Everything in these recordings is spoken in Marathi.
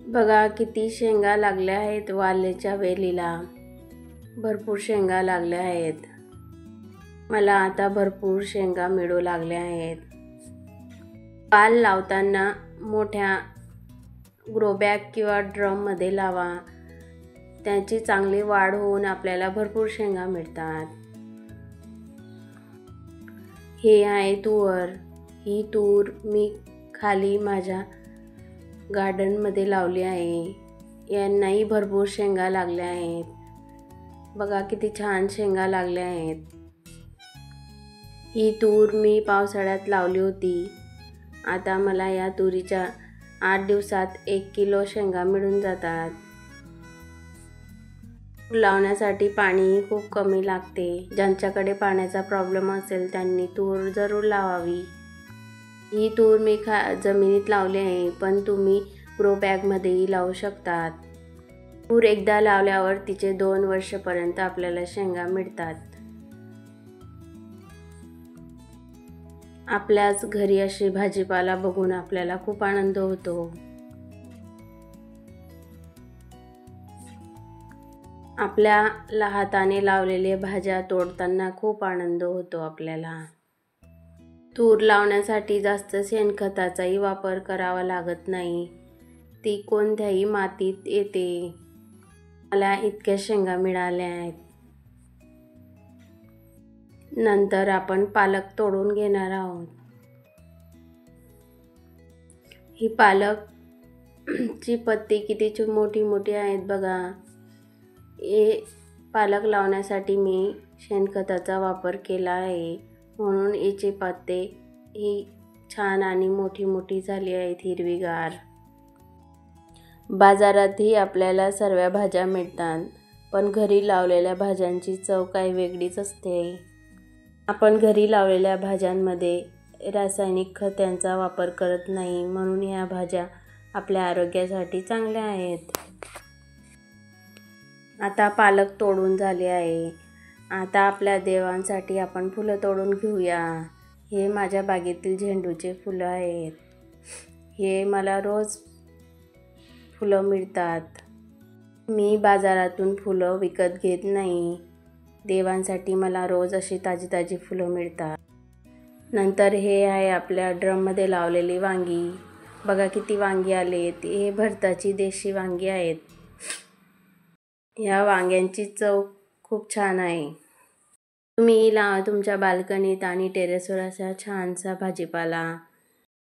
बघा किती शेंगा लागल्या आहेत वाल्याच्या वेलीला. भरपूर शेंगा लागल्या आहेत. मला आता भरपूर शेंगा मिळू लागल्या आहेत. वाल लावताना मोठ्या ग्रो बॅग किंवा ड्रममध्ये लावा. त्याची चांगली वाढ होऊन आपल्याला भरपूर शेंगा मिळतात. हे आहे तूर. ही तूर मी खाली माझ्या गार्डनमध्ये लावली आहे. यांनाही भरपूर शेंगा लागल्या आहेत. बघा किती छान शेंगा लागल्या आहेत. ही तूर मी पावसाळ्यात लावली होती. आता मला या तुरीच्या 8 दिवसात 1 किलो शेंगा मिळून जातात. तूर लावण्यासाठी पाणी खूप कमी लागते. ज्यांच्याकडे पाण्याचा प्रॉब्लेम असेल त्यांनी तूर जरूर लावावी. ही तूर मी जमिनीत लावली आहे, पण तुम्ही ग्रो बॅगमध्येही लावू शकतात. तूर एकदा लावल्यावर तिचे 2 वर्षापर्यंत आपल्याला शेंगा मिळतात. आपल्याच घरी अशी भाजीपाला बघून आपल्याला खूप आनंद होतो. आपल्या हाताने लावलेले भाज्या तोडताना खूप आनंद होतो आपल्याला. तूर लावण्यासाठी जास्त शेणखताचाही वापर करावा लागत नाही. ती कोणत्याही मातीत येते. मला इतक्या शेंगा मिळाल्या आहेत. नंतर आपण पालक तोडून घेणार आहोत. ही पालकची पत्ती किती मोठी मोठी आहेत बघा. हे पालक लावण्यासाठी मी शेणखताचा वापर केला आहे, म्हणून याचे पत्ते ही छान आणि मोठी मोठी झाली आहेत, हिरवीगार. बाजारातही आपल्याला सर्व भाज्या मिळतात, पण घरी लावलेल्या भाज्यांची चव काही वेगळीच असते. आपण घरी लावलेल्या भाज्यांमध्ये रासायनिक खतांचा वापर करत नाही, म्हणून या भाज्या आपल्या आरोग्यासाठी चांगल्या आहेत. आता पालक तोडून झाले आहे. आता आपल्या देवांसाठी आपण फुलं तोडून घेऊया. हे माझ्या बागेतील झेंडूचे फुलं आहेत. हे मला रोज फुलं मिळतात. मी बाजारातून फुलं विकत घेत नाही. देवांसाठी मला रोज अशी ताजी ताजी फुलं मिळतात. नंतर हे आहे आपल्या ड्रममध्ये लावलेली वांगी. बघा किती वांगी आलेत. हे भरताची देशी वांगी आहेत. या वांग्यांची चव खूप छान आहे. तुम्ही लावा तुमच्या बाल्कनीत आणि टेरेसवर असा छानसा भाजीपाला.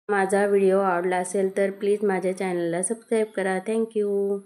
माझा व्हिडिओ आवडला असेल तर प्लीज माझ्या चॅनलला सबस्क्राईब करा. थँक्यू.